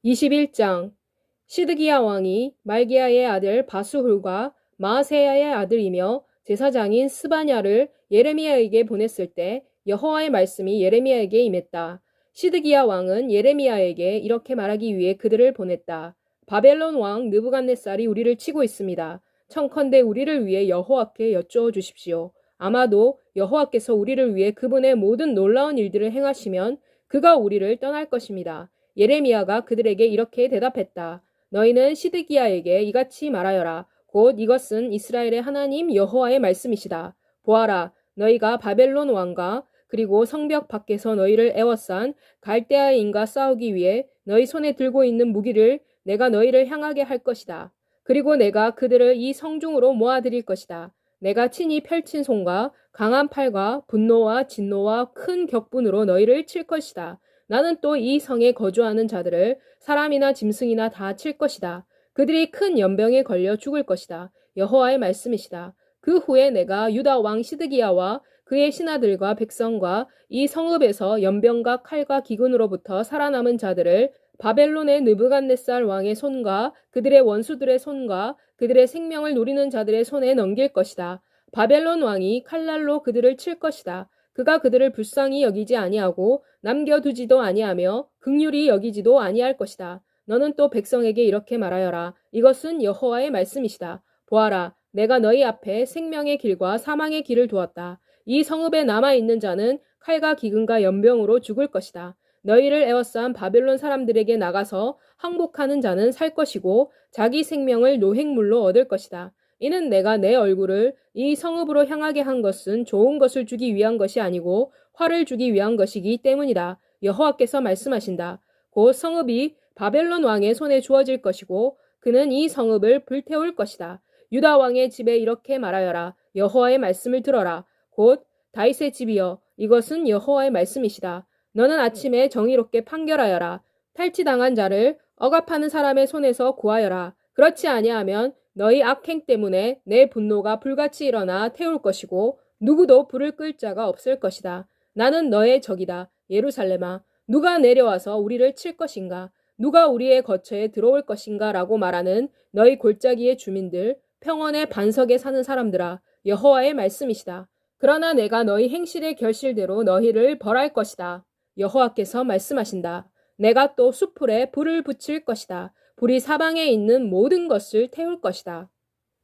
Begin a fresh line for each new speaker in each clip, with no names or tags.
21장 시드기야 왕이 말기야의 아들 바수훌과 마아세야의 아들이며 제사장인 스바냐를 예레미야에게 보냈을 때 여호와의 말씀이 예레미야에게 임했다. 시드기야 왕은 예레미야에게 이렇게 말하기 위해 그들을 보냈다. 바벨론 왕 느부갓네살이 우리를 치고 있습니다. 청컨대 우리를 위해 여호와께 여쭈어 주십시오. 아마도 여호와께서 우리를 위해 그분의 모든 놀라운 일들을 행하시면 그가 우리를 떠날 것입니다. 예레미야가 그들에게 이렇게 대답했다. 너희는 시드기야에게 이같이 말하여라. 곧 이것은 이스라엘의 하나님 여호와의 말씀이시다. 보아라, 너희가 바벨론 왕과 그리고 성벽 밖에서 너희를 애워싼 갈대아인과 싸우기 위해 너희 손에 들고 있는 무기를 내가 너희를 향하게 할 것이다. 그리고 내가 그들을 이 성중으로 모아드릴 것이다. 내가 친히 펼친 손과 강한 팔과 분노와 진노와 큰 격분으로 너희를 칠 것이다. 나는 또 이 성에 거주하는 자들을 사람이나 짐승이나 다 칠 것이다. 그들이 큰 연병에 걸려 죽을 것이다. 여호와의 말씀이시다. 그 후에 내가 유다 왕 시드기야와 그의 신하들과 백성과 이 성읍에서 연병과 칼과 기근으로부터 살아남은 자들을 바벨론의 느부갓네살 왕의 손과 그들의 원수들의 손과 그들의 생명을 노리는 자들의 손에 넘길 것이다. 바벨론 왕이 칼날로 그들을 칠 것이다. 그가 그들을 불쌍히 여기지 아니하고 남겨두지도 아니하며 긍휼히 여기지도 아니할 것이다. 너는 또 백성에게 이렇게 말하여라. 이것은 여호와의 말씀이시다. 보아라, 내가 너희 앞에 생명의 길과 사망의 길을 두었다. 이 성읍에 남아있는 자는 칼과 기근과 연병으로 죽을 것이다. 너희를 에워싼 바벨론 사람들에게 나가서 항복하는 자는 살 것이고 자기 생명을 노획물로 얻을 것이다. 이는 내가 내 얼굴을 이 성읍으로 향하게 한 것은 좋은 것을 주기 위한 것이 아니고 화를 주기 위한 것이기 때문이다. 여호와께서 말씀하신다. 곧 성읍이 바벨론 왕의 손에 주어질 것이고 그는 이 성읍을 불태울 것이다. 유다 왕의 집에 이렇게 말하여라. 여호와의 말씀을 들어라. 곧 다윗의 집이여, 이것은 여호와의 말씀이시다. 너는 아침에 정의롭게 판결하여라. 탈취당한 자를 억압하는 사람의 손에서 구하여라. 그렇지 아니하면 너희 악행 때문에 내 분노가 불같이 일어나 태울 것이고 누구도 불을 끌 자가 없을 것이다. 나는 너의 적이다. 예루살렘아, 누가 내려와서 우리를 칠 것인가? 누가 우리의 거처에 들어올 것인가? 라고 말하는 너희 골짜기의 주민들, 평원의 반석에 사는 사람들아, 여호와의 말씀이시다. 그러나 내가 너희 행실의 결실대로 너희를 벌할 것이다. 여호와께서 말씀하신다. 내가 또 숯불에 불을 붙일 것이다. 불이 사방에 있는 모든 것을 태울 것이다.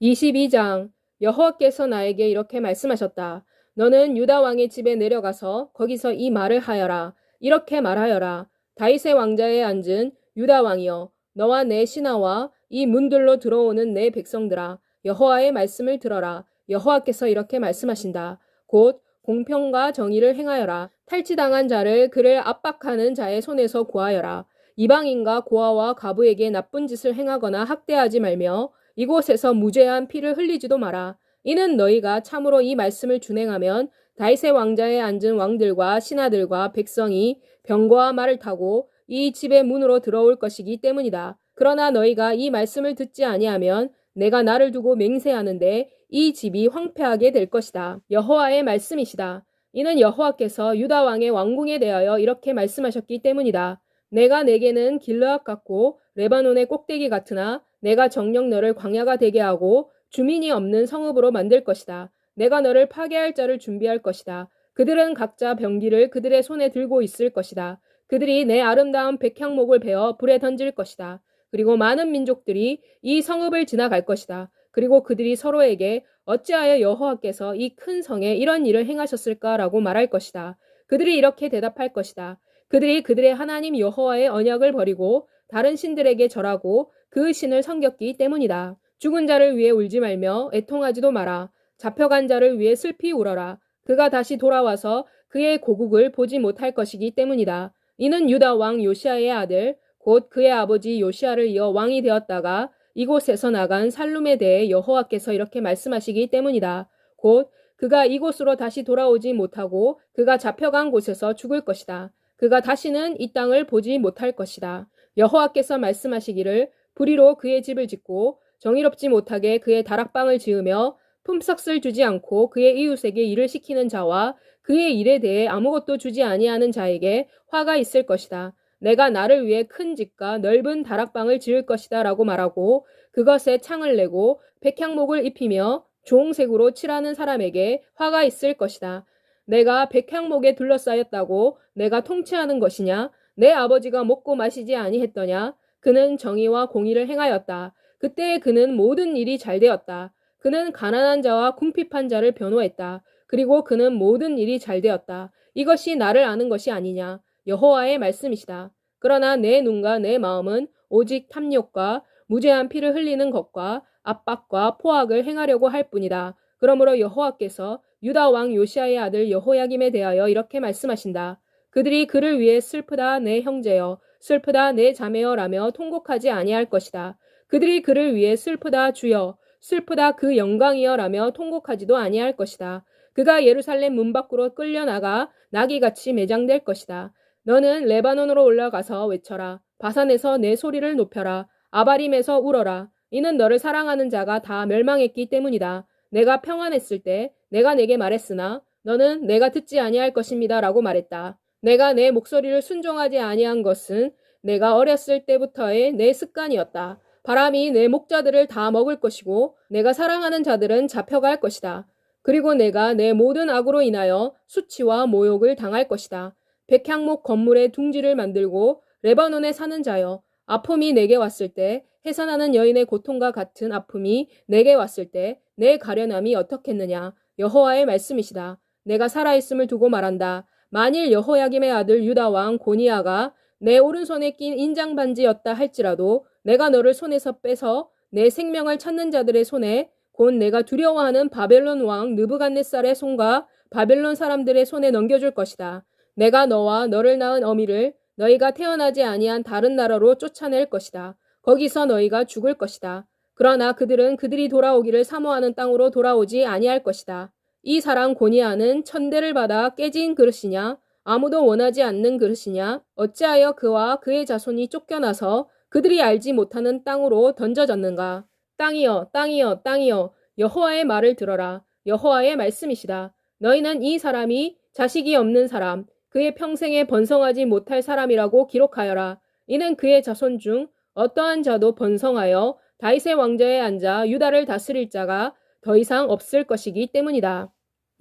22장 여호와께서 나에게 이렇게 말씀하셨다. 너는 유다 왕의 집에 내려가서 거기서 이 말을 하여라. 이렇게 말하여라. 다윗의 왕자에 앉은 유다 왕이여, 너와 내 신하와 이 문들로 들어오는 내 백성들아, 여호와의 말씀을 들어라. 여호와께서 이렇게 말씀하신다. 곧 공평과 정의를 행하여라. 탈취당한 자를 그를 압박하는 자의 손에서 구하여라. 이방인과 고아와 과부에게 나쁜 짓을 행하거나 학대하지 말며 이곳에서 무죄한 피를 흘리지도 마라. 이는 너희가 참으로 이 말씀을 준행하면 다윗의 왕자에 앉은 왕들과 신하들과 백성이 병거와 말을 타고 이 집의 문으로 들어올 것이기 때문이다. 그러나 너희가 이 말씀을 듣지 아니하면 내가 나를 두고 맹세하는데 이 집이 황폐하게 될 것이다. 여호와의 말씀이시다. 이는 여호와께서 유다 왕의 왕궁에 대하여 이렇게 말씀하셨기 때문이다. 내가 내게는 길르앗 같고 레바논의 꼭대기 같으나 내가 정녕 너를 광야가 되게 하고 주민이 없는 성읍으로 만들 것이다. 내가 너를 파괴할 자를 준비할 것이다. 그들은 각자 병기를 그들의 손에 들고 있을 것이다. 그들이 내 아름다운 백향목을 베어 불에 던질 것이다. 그리고 많은 민족들이 이 성읍을 지나갈 것이다. 그리고 그들이 서로에게 어찌하여 여호와께서 이 큰 성에 이런 일을 행하셨을까라고 말할 것이다. 그들이 이렇게 대답할 것이다. 그들이 그들의 하나님 여호와의 언약을 버리고 다른 신들에게 절하고 그 신을 섬겼기 때문이다. 죽은 자를 위해 울지 말며 애통하지도 마라. 잡혀간 자를 위해 슬피 울어라. 그가 다시 돌아와서 그의 고국을 보지 못할 것이기 때문이다. 이는 유다 왕 요시아의 아들 곧 그의 아버지 요시아를 이어 왕이 되었다가 이곳에서 나간 살룸에 대해 여호와께서 이렇게 말씀하시기 때문이다. 곧 그가 이곳으로 다시 돌아오지 못하고 그가 잡혀간 곳에서 죽을 것이다. 그가 다시는 이 땅을 보지 못할 것이다. 여호와께서 말씀하시기를 불의로 그의 집을 짓고 정의롭지 못하게 그의 다락방을 지으며 품삯을 주지 않고 그의 이웃에게 일을 시키는 자와 그의 일에 대해 아무것도 주지 아니하는 자에게 화가 있을 것이다. 내가 나를 위해 큰 집과 넓은 다락방을 지을 것이다 라고 말하고 그것에 창을 내고 백향목을 입히며 주홍색으로 칠하는 사람에게 화가 있을 것이다. 내가 백향목에 둘러싸였다고 내가 통치하는 것이냐? 내 아버지가 먹고 마시지 아니했더냐? 그는 정의와 공의를 행하였다. 그때 그는 모든 일이 잘 되었다. 그는 가난한 자와 궁핍한 자를 변호했다. 그리고 그는 모든 일이 잘 되었다. 이것이 나를 아는 것이 아니냐? 여호와의 말씀이시다. 그러나 내 눈과 내 마음은 오직 탐욕과 무죄한 피를 흘리는 것과 압박과 포악을 행하려고 할 뿐이다. 그러므로 여호와께서 유다 왕 요시아의 아들 여호야김에 대하여 이렇게 말씀하신다. 그들이 그를 위해 슬프다 내 형제여 슬프다 내 자매여 라며 통곡하지 아니할 것이다. 그들이 그를 위해 슬프다 주여 슬프다 그 영광이여 라며 통곡하지도 아니할 것이다. 그가 예루살렘 문 밖으로 끌려나가 나귀같이 매장될 것이다. 너는 레바논으로 올라가서 외쳐라. 바산에서 내 소리를 높여라. 아바림에서 울어라. 이는 너를 사랑하는 자가 다 멸망했기 때문이다. 내가 평안했을 때 내가 내게 말했으나 너는 내가 듣지 아니할 것입니다 라고 말했다. 내가 내 목소리를 순종하지 아니한 것은 내가 어렸을 때부터의 내 습관이었다. 바람이 내 목자들을 다 먹을 것이고 내가 사랑하는 자들은 잡혀갈 것이다. 그리고 내가 내 모든 악으로 인하여 수치와 모욕을 당할 것이다. 백향목 건물에 둥지를 만들고 레바논에 사는 자여 아픔이 내게 왔을 때 해산하는 여인의 고통과 같은 아픔이 내게 왔을 때 내 가련함이 어떻겠느냐. 여호와의 말씀이시다. 내가 살아있음을 두고 말한다. 만일 여호야김의 아들 유다 왕 고니야가 내 오른손에 낀 인장반지였다 할지라도 내가 너를 손에서 빼서 내 생명을 찾는 자들의 손에 곧 내가 두려워하는 바벨론 왕 느부갓네살의 손과 바벨론 사람들의 손에 넘겨줄 것이다. 내가 너와 너를 낳은 어미를 너희가 태어나지 아니한 다른 나라로 쫓아낼 것이다. 거기서 너희가 죽을 것이다. 그러나 그들은 그들이 돌아오기를 사모하는 땅으로 돌아오지 아니할 것이다. 이 사람 고니아는 천대를 받아 깨진 그릇이냐? 아무도 원하지 않는 그릇이냐? 어찌하여 그와 그의 자손이 쫓겨나서 그들이 알지 못하는 땅으로 던져졌는가? 땅이여, 땅이여, 땅이여, 여호와의 말을 들어라. 여호와의 말씀이시다. 너희는 이 사람이 자식이 없는 사람, 그의 평생에 번성하지 못할 사람이라고 기록하여라. 이는 그의 자손 중 어떠한 자도 번성하여 다윗의 왕좌에 앉아 유다를 다스릴 자가 더 이상 없을 것이기 때문이다.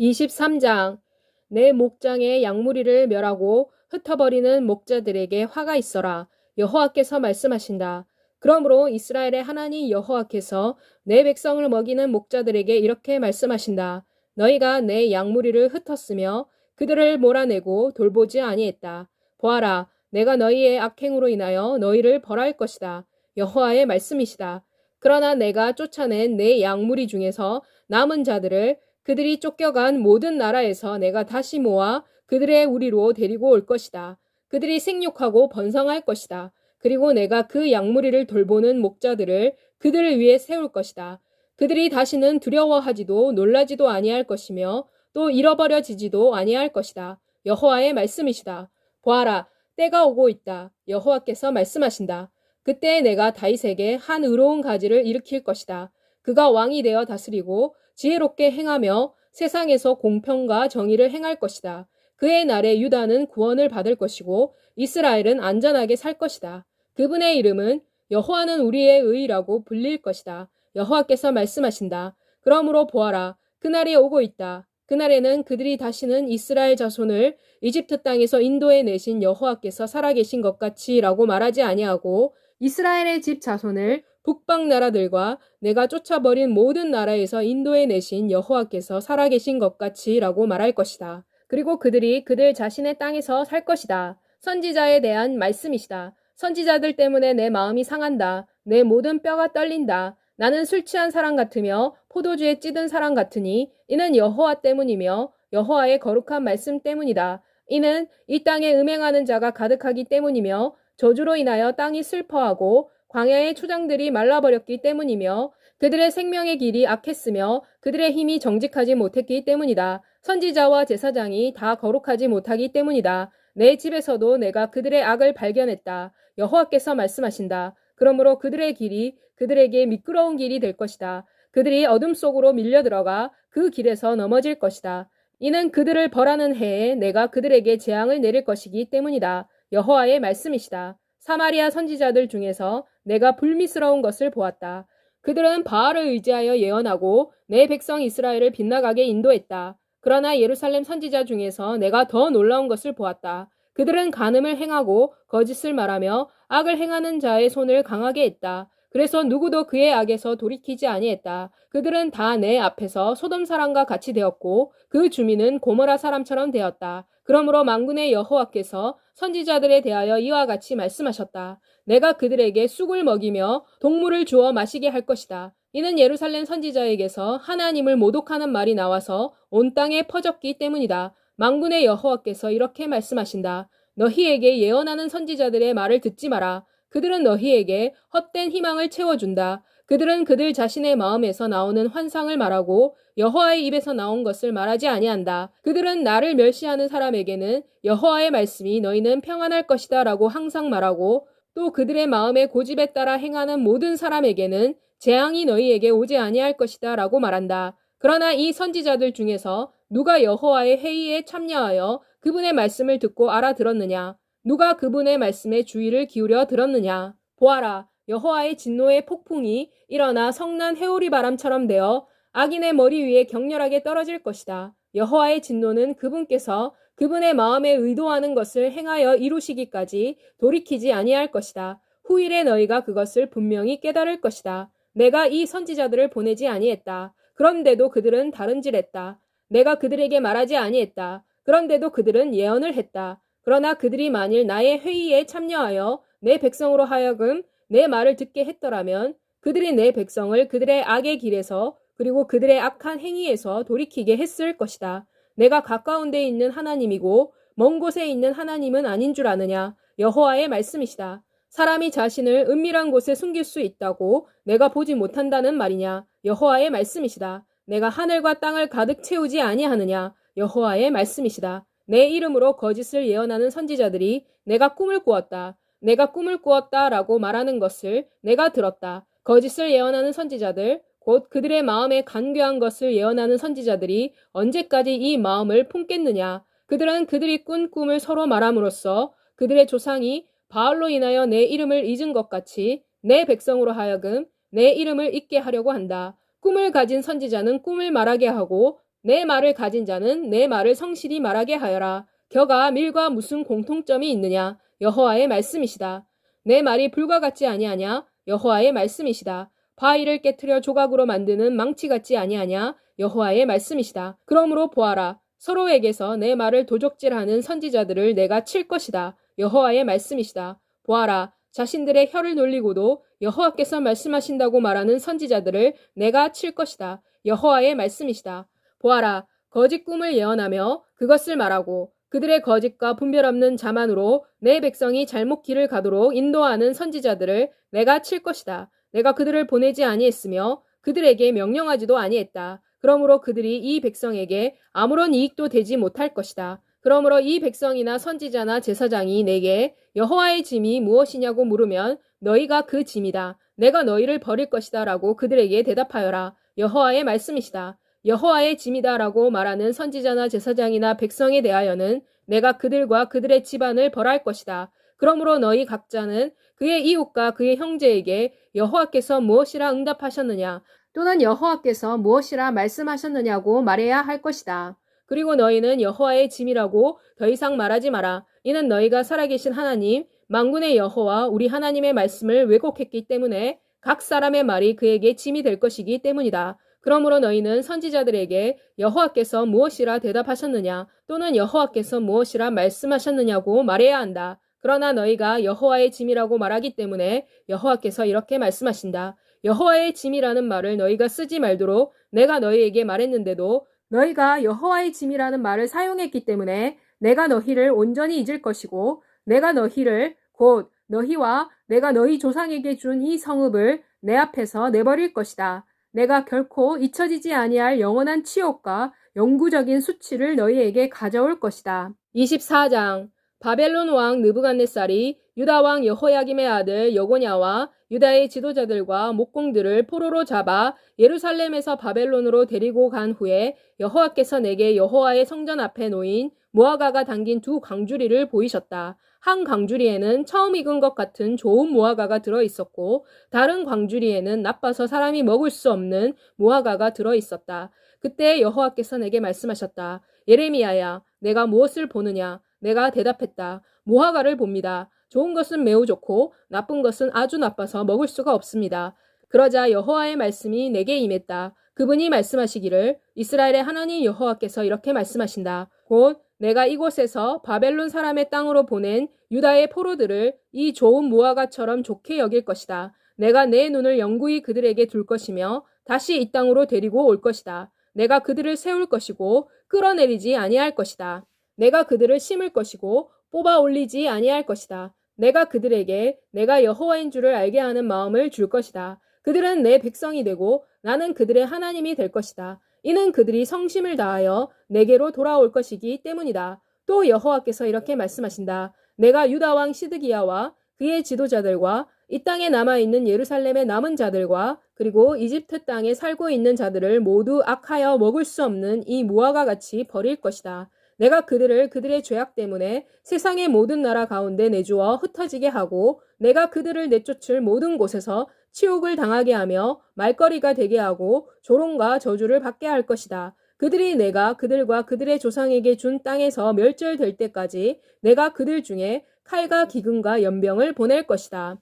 23장 내 목장의 양무리를 멸하고 흩어버리는 목자들에게 화가 있어라. 여호와께서 말씀하신다. 그러므로 이스라엘의 하나님 여호와께서 내 백성을 먹이는 목자들에게 이렇게 말씀하신다. 너희가 내 양무리를 흩었으며 그들을 몰아내고 돌보지 아니했다. 보아라, 내가 너희의 악행으로 인하여 너희를 벌할 것이다. 여호와의 말씀이시다. 그러나 내가 쫓아낸 내 양무리 중에서 남은 자들을 그들이 쫓겨간 모든 나라에서 내가 다시 모아 그들의 우리로 데리고 올 것이다. 그들이 생육하고 번성할 것이다. 그리고 내가 그 양무리를 돌보는 목자들을 그들을 위해 세울 것이다. 그들이 다시는 두려워하지도 놀라지도 아니할 것이며 또 잃어버려지지도 아니할 것이다. 여호와의 말씀이시다. 보아라, 때가 오고 있다. 여호와께서 말씀하신다. 그때 내가 다윗에게 한 의로운 가지를 일으킬 것이다. 그가 왕이 되어 다스리고 지혜롭게 행하며 세상에서 공평과 정의를 행할 것이다. 그의 날에 유다는 구원을 받을 것이고 이스라엘은 안전하게 살 것이다. 그분의 이름은 여호와는 우리의 의라고 불릴 것이다. 여호와께서 말씀하신다. 그러므로 보아라, 그날이 오고 있다. 그날에는 그들이 다시는 이스라엘 자손을 이집트 땅에서 인도해 내신 여호와께서 살아계신 것 같이 라고 말하지 아니하고 이스라엘의 집 자손을 북방 나라들과 내가 쫓아버린 모든 나라에서 인도해 내신 여호와께서 살아계신 것 같이 라고 말할 것이다. 그리고 그들이 그들 자신의 땅에서 살 것이다. 선지자에 대한 말씀이시다. 선지자들 때문에 내 마음이 상한다. 내 모든 뼈가 떨린다. 나는 술 취한 사람 같으며 포도주에 찌든 사람 같으니 이는 여호와 때문이며 여호와의 거룩한 말씀 때문이다. 이는 이 땅에 음행하는 자가 가득하기 때문이며 저주로 인하여 땅이 슬퍼하고 광야의 초장들이 말라버렸기 때문이며 그들의 생명의 길이 악했으며 그들의 힘이 정직하지 못했기 때문이다. 선지자와 제사장이 다 거룩하지 못하기 때문이다. 내 집에서도 내가 그들의 악을 발견했다. 여호와께서 말씀하신다. 그러므로 그들의 길이 그들에게 미끄러운 길이 될 것이다. 그들이 어둠 속으로 밀려들어가 그 길에서 넘어질 것이다. 이는 그들을 벌하는 해에 내가 그들에게 재앙을 내릴 것이기 때문이다. 여호와의 말씀이시다. 사마리아 선지자들 중에서 내가 불미스러운 것을 보았다. 그들은 바알을 의지하여 예언하고 내 백성 이스라엘을 빗나가게 인도했다. 그러나 예루살렘 선지자 중에서 내가 더 놀라운 것을 보았다. 그들은 간음을 행하고 거짓을 말하며 악을 행하는 자의 손을 강하게 했다. 그래서 누구도 그의 악에서 돌이키지 아니했다. 그들은 다 내 앞에서 소돔 사람과 같이 되었고 그 주민은 고모라 사람처럼 되었다. 그러므로 만군의 여호와께서 선지자들에 대하여 이와 같이 말씀하셨다. 내가 그들에게 쑥을 먹이며 동물을 주어 마시게 할 것이다. 이는 예루살렘 선지자에게서 하나님을 모독하는 말이 나와서 온 땅에 퍼졌기 때문이다. 만군의 여호와께서 이렇게 말씀하신다. 너희에게 예언하는 선지자들의 말을 듣지 마라. 그들은 너희에게 헛된 희망을 채워준다. 그들은 그들 자신의 마음에서 나오는 환상을 말하고 여호와의 입에서 나온 것을 말하지 아니한다. 그들은 나를 멸시하는 사람에게는 여호와의 말씀이 너희는 평안할 것이다 라고 항상 말하고 또 그들의 마음의 고집에 따라 행하는 모든 사람에게는 재앙이 너희에게 오지 아니할 것이다 라고 말한다. 그러나 이 선지자들 중에서 누가 여호와의 회의에 참여하여 그분의 말씀을 듣고 알아들었느냐? 누가 그분의 말씀에 주의를 기울여 들었느냐? 보아라, 여호와의 진노의 폭풍이 일어나 성난 회오리 바람처럼 되어 악인의 머리 위에 격렬하게 떨어질 것이다. 여호와의 진노는 그분께서 그분의 마음에 의도하는 것을 행하여 이루시기까지 돌이키지 아니할 것이다. 후일에 너희가 그것을 분명히 깨달을 것이다. 내가 이 선지자들을 보내지 아니했다. 그런데도 그들은 다른질했다. 내가 그들에게 말하지 아니했다. 그런데도 그들은 예언을 했다. 그러나 그들이 만일 나의 회의에 참여하여 내 백성으로 하여금 내 말을 듣게 했더라면 그들이 내 백성을 그들의 악의 길에서 그리고 그들의 악한 행위에서 돌이키게 했을 것이다. 내가 가까운 데 있는 하나님이고 먼 곳에 있는 하나님은 아닌 줄 아느냐? 여호와의 말씀이시다. 사람이 자신을 은밀한 곳에 숨길 수 있다고 내가 보지 못한다는 말이냐? 여호와의 말씀이시다. 내가 하늘과 땅을 가득 채우지 아니하느냐? 여호와의 말씀이시다. 내 이름으로 거짓을 예언하는 선지자들이 내가 꿈을 꾸었다. 내가 꿈을 꾸었다 라고 말하는 것을 내가 들었다. 거짓을 예언하는 선지자들, 곧 그들의 마음에 간교한 것을 예언하는 선지자들이 언제까지 이 마음을 품겠느냐? 그들은 그들이 꾼 꿈을 서로 말함으로써 그들의 조상이 바알로 인하여 내 이름을 잊은 것 같이 내 백성으로 하여금 내 이름을 잊게 하려고 한다. 꿈을 가진 선지자는 꿈을 말하게 하고 내 말을 가진 자는 내 말을 성실히 말하게 하여라. 겨가 밀과 무슨 공통점이 있느냐? 여호와의 말씀이시다. 내 말이 불과 같지 아니하냐? 여호와의 말씀이시다. 바위를 깨트려 조각으로 만드는 망치 같지 아니하냐? 여호와의 말씀이시다. 그러므로 보아라. 서로에게서 내 말을 도적질하는 선지자들을 내가 칠 것이다. 여호와의 말씀이시다. 보아라. 자신들의 혀를 놀리고도 여호와께서 말씀하신다고 말하는 선지자들을 내가 칠 것이다. 여호와의 말씀이시다. 보아라. 거짓 꿈을 예언하며 그것을 말하고 그들의 거짓과 분별 없는 자만으로 내 백성이 잘못 길을 가도록 인도하는 선지자들을 내가 칠 것이다. 내가 그들을 보내지 아니했으며 그들에게 명령하지도 아니했다. 그러므로 그들이 이 백성에게 아무런 이익도 되지 못할 것이다. 그러므로 이 백성이나 선지자나 제사장이 내게 여호와의 짐이 무엇이냐고 물으면 너희가 그 짐이다. 내가 너희를 버릴 것이다 라고 그들에게 대답하여라. 여호와의 말씀이시다. 여호와의 짐이다 라고 말하는 선지자나 제사장이나 백성에 대하여는 내가 그들과 그들의 집안을 벌할 것이다. 그러므로 너희 각자는 그의 이웃과 그의 형제에게 여호와께서 무엇이라 응답하셨느냐 또는 여호와께서 무엇이라 말씀하셨느냐고 말해야 할 것이다. 그리고 너희는 여호와의 짐이라고 더 이상 말하지 마라. 이는 너희가 살아계신 하나님 만군의 여호와 우리 하나님의 말씀을 왜곡했기 때문에 각 사람의 말이 그에게 짐이 될 것이기 때문이다. 그러므로 너희는 선지자들에게 여호와께서 무엇이라 대답하셨느냐 또는 여호와께서 무엇이라 말씀하셨느냐고 말해야 한다. 그러나 너희가 여호와의 짐이라고 말하기 때문에 여호와께서 이렇게 말씀하신다. 여호와의 짐이라는 말을 너희가 쓰지 말도록 내가 너희에게 말했는데도 너희가 여호와의 짐이라는 말을 사용했기 때문에 내가 너희를 온전히 잊을 것이고 내가 너희를 곧 너희와 내가 너희 조상에게 준 이 성읍을 내 앞에서 내버릴 것이다. 내가 결코 잊혀지지 아니할 영원한 치욕과 영구적인 수치를 너희에게 가져올 것이다. 24장 바벨론 왕 느부갓네살이 유다 왕 여호야김의 아들 여고냐와 유다의 지도자들과 목공들을 포로로 잡아 예루살렘에서 바벨론으로 데리고 간 후에 여호와께서 내게 여호와의 성전 앞에 놓인 무화과가 담긴 두 광주리를 보이셨다. 한 광주리에는 처음 익은 것 같은 좋은 무화과가 들어있었고 다른 광주리에는 나빠서 사람이 먹을 수 없는 무화과가 들어있었다. 그때 여호와께서 내게 말씀하셨다. 예레미야야, 내가 무엇을 보느냐? 내가 대답했다. 무화과를 봅니다. 좋은 것은 매우 좋고 나쁜 것은 아주 나빠서 먹을 수가 없습니다. 그러자 여호와의 말씀이 내게 임했다. 그분이 말씀하시기를 이스라엘의 하나님 여호와께서 이렇게 말씀하신다. 곧 내가 이곳에서 바벨론 사람의 땅으로 보낸 유다의 포로들을 이 좋은 무화과처럼 좋게 여길 것이다. 내가 내 눈을 영구히 그들에게 둘 것이며 다시 이 땅으로 데리고 올 것이다. 내가 그들을 세울 것이고 끌어내리지 아니할 것이다. 내가 그들을 심을 것이고 뽑아 올리지 아니할 것이다. 내가 그들에게 내가 여호와인 줄을 알게 하는 마음을 줄 것이다. 그들은 내 백성이 되고 나는 그들의 하나님이 될 것이다. 이는 그들이 성심을 다하여 내게로 돌아올 것이기 때문이다. 또 여호와께서 이렇게 말씀하신다. 내가 유다 왕 시드기야와 그의 지도자들과 이 땅에 남아있는 예루살렘의 남은 자들과 그리고 이집트 땅에 살고 있는 자들을 모두 악하여 먹을 수 없는 이 무화과 같이 버릴 것이다. 내가 그들을 그들의 죄악 때문에 세상의 모든 나라 가운데 내주어 흩어지게 하고 내가 그들을 내쫓을 모든 곳에서 치욕을 당하게 하며 말거리가 되게 하고 조롱과 저주를 받게 할 것이다. 그들이 내가 그들과 그들의 조상에게 준 땅에서 멸절될 때까지 내가 그들 중에 칼과 기근과 연병을 보낼 것이다.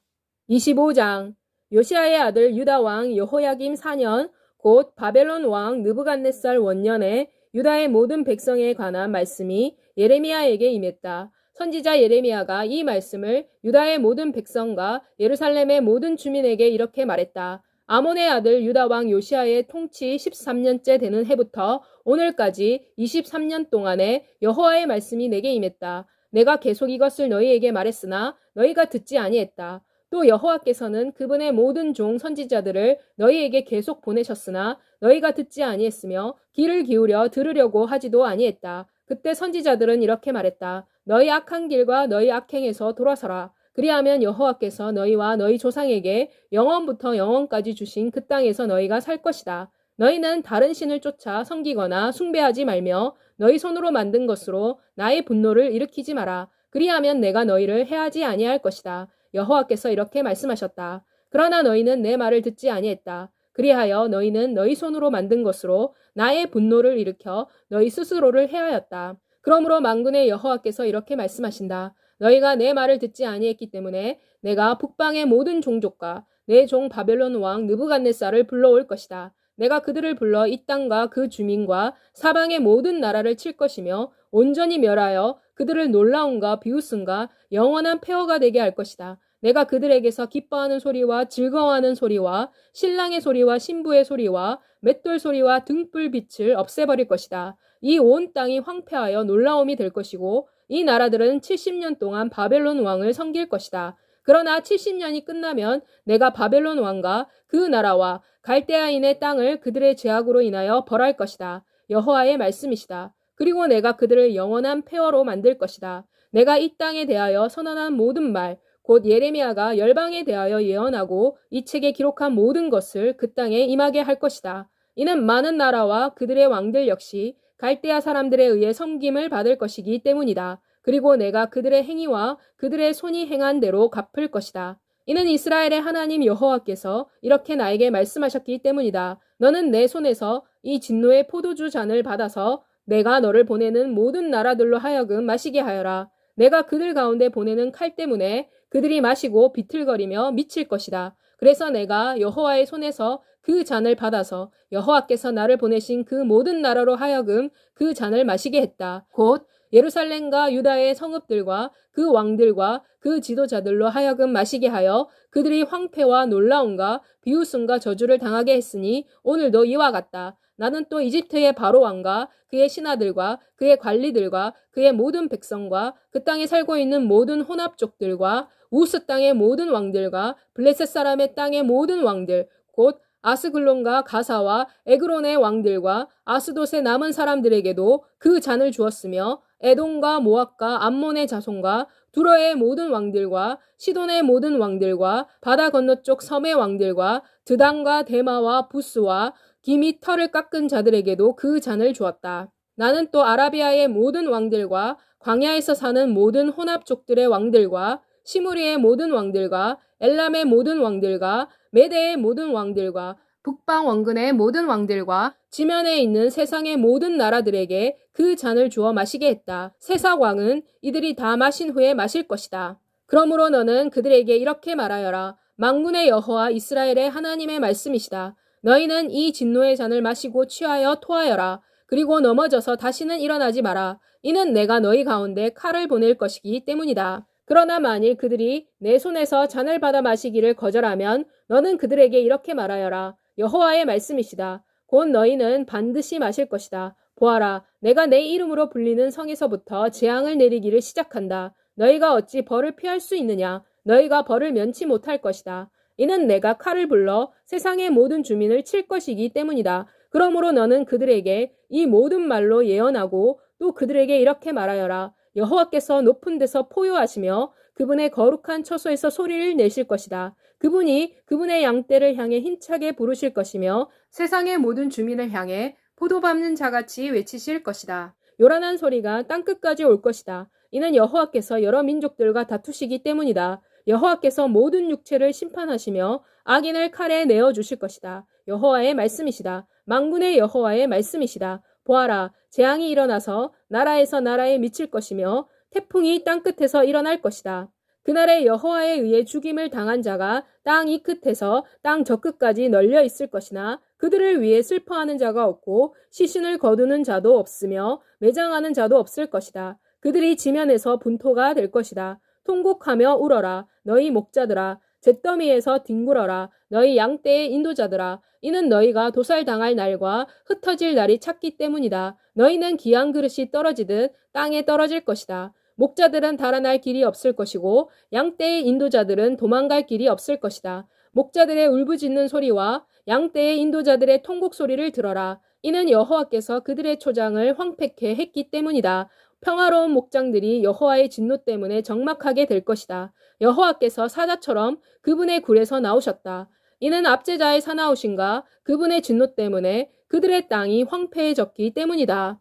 25장 요시야의 아들 유다 왕 여호야김 4년 곧 바벨론 왕 느부갓네살 원년에 유다의 모든 백성에 관한 말씀이 예레미야에게 임했다. 선지자 예레미야가 이 말씀을 유다의 모든 백성과 예루살렘의 모든 주민에게 이렇게 말했다. 아몬의 아들 유다 왕 요시야의 통치 13년째 되는 해부터 오늘까지 23년 동안에 여호와의 말씀이 내게 임했다. 내가 계속 이것을 너희에게 말했으나 너희가 듣지 아니했다. 또 여호와께서는 그분의 모든 종 선지자들을 너희에게 계속 보내셨으나 너희가 듣지 아니했으며 귀를 기울여 들으려고 하지도 아니했다. 그때 선지자들은 이렇게 말했다. 너희 악한 길과 너희 악행에서 돌아서라. 그리하면 여호와께서 너희와 너희 조상에게 영원부터 영원까지 주신 그 땅에서 너희가 살 것이다. 너희는 다른 신을 쫓아 섬기거나 숭배하지 말며 너희 손으로 만든 것으로 나의 분노를 일으키지 마라. 그리하면 내가 너희를 해하지 아니할 것이다. 여호와께서 이렇게 말씀하셨다. 그러나 너희는 내 말을 듣지 아니했다. 그리하여 너희는 너희 손으로 만든 것으로 나의 분노를 일으켜 너희 스스로를 해하였다. 그러므로 만군의 여호와께서 이렇게 말씀하신다. 너희가 내 말을 듣지 아니했기 때문에 내가 북방의 모든 종족과 내 종 바벨론 왕 느부갓네살을 불러올 것이다. 내가 그들을 불러 이 땅과 그 주민과 사방의 모든 나라를 칠 것이며 온전히 멸하여 그들을 놀라움과 비웃음과 영원한 폐허가 되게 할 것이다. 내가 그들에게서 기뻐하는 소리와 즐거워하는 소리와 신랑의 소리와 신부의 소리와 맷돌 소리와 등불빛을 없애버릴 것이다. 이 온 땅이 황폐하여 놀라움이 될 것이고 이 나라들은 70년 동안 바벨론 왕을 섬길 것이다. 그러나 70년이 끝나면 내가 바벨론 왕과 그 나라와 갈대아인의 땅을 그들의 죄악으로 인하여 벌할 것이다. 여호와의 말씀이시다. 그리고 내가 그들을 영원한 폐허로 만들 것이다. 내가 이 땅에 대하여 선언한 모든 말, 곧 예레미야가 열방에 대하여 예언하고 이 책에 기록한 모든 것을 그 땅에 임하게 할 것이다. 이는 많은 나라와 그들의 왕들 역시 갈대아 사람들에 의해 섬김을 받을 것이기 때문이다. 그리고 내가 그들의 행위와 그들의 손이 행한 대로 갚을 것이다. 이는 이스라엘의 하나님 여호와께서 이렇게 나에게 말씀하셨기 때문이다. 너는 내 손에서 이 진노의 포도주 잔을 받아서 내가 너를 보내는 모든 나라들로 하여금 마시게 하여라. 내가 그들 가운데 보내는 칼 때문에 그들이 마시고 비틀거리며 미칠 것이다. 그래서 내가 여호와의 손에서 그 잔을 받아서 여호와께서 나를 보내신 그 모든 나라로 하여금 그 잔을 마시게 했다. 곧 예루살렘과 유다의 성읍들과 그 왕들과 그 지도자들로 하여금 마시게 하여 그들이 황폐와 놀라움과 비웃음과 저주를 당하게 했으니 오늘도 이와 같다. 나는 또 이집트의 바로 왕과 그의 신하들과 그의 관리들과 그의 모든 백성과 그 땅에 살고 있는 모든 혼합족들과 우스 땅의 모든 왕들과 블레셋 사람의 땅의 모든 왕들 곧 아스글론과 가사와 에그론의 왕들과 아스돗의 남은 사람들에게도 그 잔을 주었으며 에돔과 모압과 암몬의 자손과 두로의 모든 왕들과 시돈의 모든 왕들과 바다 건너쪽 섬의 왕들과 드단과 데마와 부스와 기미 털을 깎은 자들에게도 그 잔을 주었다. 나는 또 아라비아의 모든 왕들과 광야에서 사는 모든 혼합족들의 왕들과 시무리의 모든 왕들과 엘람의 모든 왕들과 메대의 모든 왕들과 북방 원근의 모든 왕들과 지면에 있는 세상의 모든 나라들에게 그 잔을 주어 마시게 했다. 세상 왕은 이들이 다 마신 후에 마실 것이다. 그러므로 너는 그들에게 이렇게 말하여라. 만군의 여호와 이스라엘의 하나님의 말씀이시다. 너희는 이 진노의 잔을 마시고 취하여 토하여라. 그리고 넘어져서 다시는 일어나지 마라. 이는 내가 너희 가운데 칼을 보낼 것이기 때문이다. 그러나 만일 그들이 내 손에서 잔을 받아 마시기를 거절하면 너는 그들에게 이렇게 말하여라. 여호와의 말씀이시다. 곧 너희는 반드시 마실 것이다. 보아라, 내가 내 이름으로 불리는 성에서부터 재앙을 내리기를 시작한다. 너희가 어찌 벌을 피할 수 있느냐? 너희가 벌을 면치 못할 것이다. 이는 내가 칼을 불러 세상의 모든 주민을 칠 것이기 때문이다. 그러므로 너는 그들에게 이 모든 말로 예언하고 또 그들에게 이렇게 말하여라. 여호와께서 높은 데서 포효하시며 그분의 거룩한 처소에서 소리를 내실 것이다. 그분이 그분의 양떼를 향해 힘차게 부르실 것이며 세상의 모든 주민을 향해 포도 밟는 자같이 외치실 것이다. 요란한 소리가 땅끝까지 올 것이다. 이는 여호와께서 여러 민족들과 다투시기 때문이다. 여호와께서 모든 육체를 심판하시며 악인을 칼에 내어주실 것이다. 여호와의 말씀이시다. 만군의 여호와의 말씀이시다. 보아라, 재앙이 일어나서 나라에서 나라에 미칠 것이며 태풍이 땅끝에서 일어날 것이다. 그날에 여호와에 의해 죽임을 당한 자가 땅 이 끝에서 땅 저 끝까지 널려 있을 것이나 그들을 위해 슬퍼하는 자가 없고 시신을 거두는 자도 없으며 매장하는 자도 없을 것이다. 그들이 지면에서 분토가 될 것이다. 통곡하며 울어라. 너희 목자들아. 잿더미에서 뒹굴어라. 너희 양떼의 인도자들아. 이는 너희가 도살당할 날과 흩어질 날이 찼기 때문이다. 너희는 귀한 그릇이 떨어지듯 땅에 떨어질 것이다. 목자들은 달아날 길이 없을 것이고 양떼의 인도자들은 도망갈 길이 없을 것이다. 목자들의 울부짖는 소리와 양떼의 인도자들의 통곡 소리를 들어라. 이는 여호와께서 그들의 초장을 황폐케 했기 때문이다. 평화로운 목장들이 여호와의 진노 때문에 적막하게 될 것이다. 여호와께서 사자처럼 그분의 굴에서 나오셨다. 이는 압제자의 사나우신가 그분의 진노 때문에 그들의 땅이 황폐해졌기 때문이다.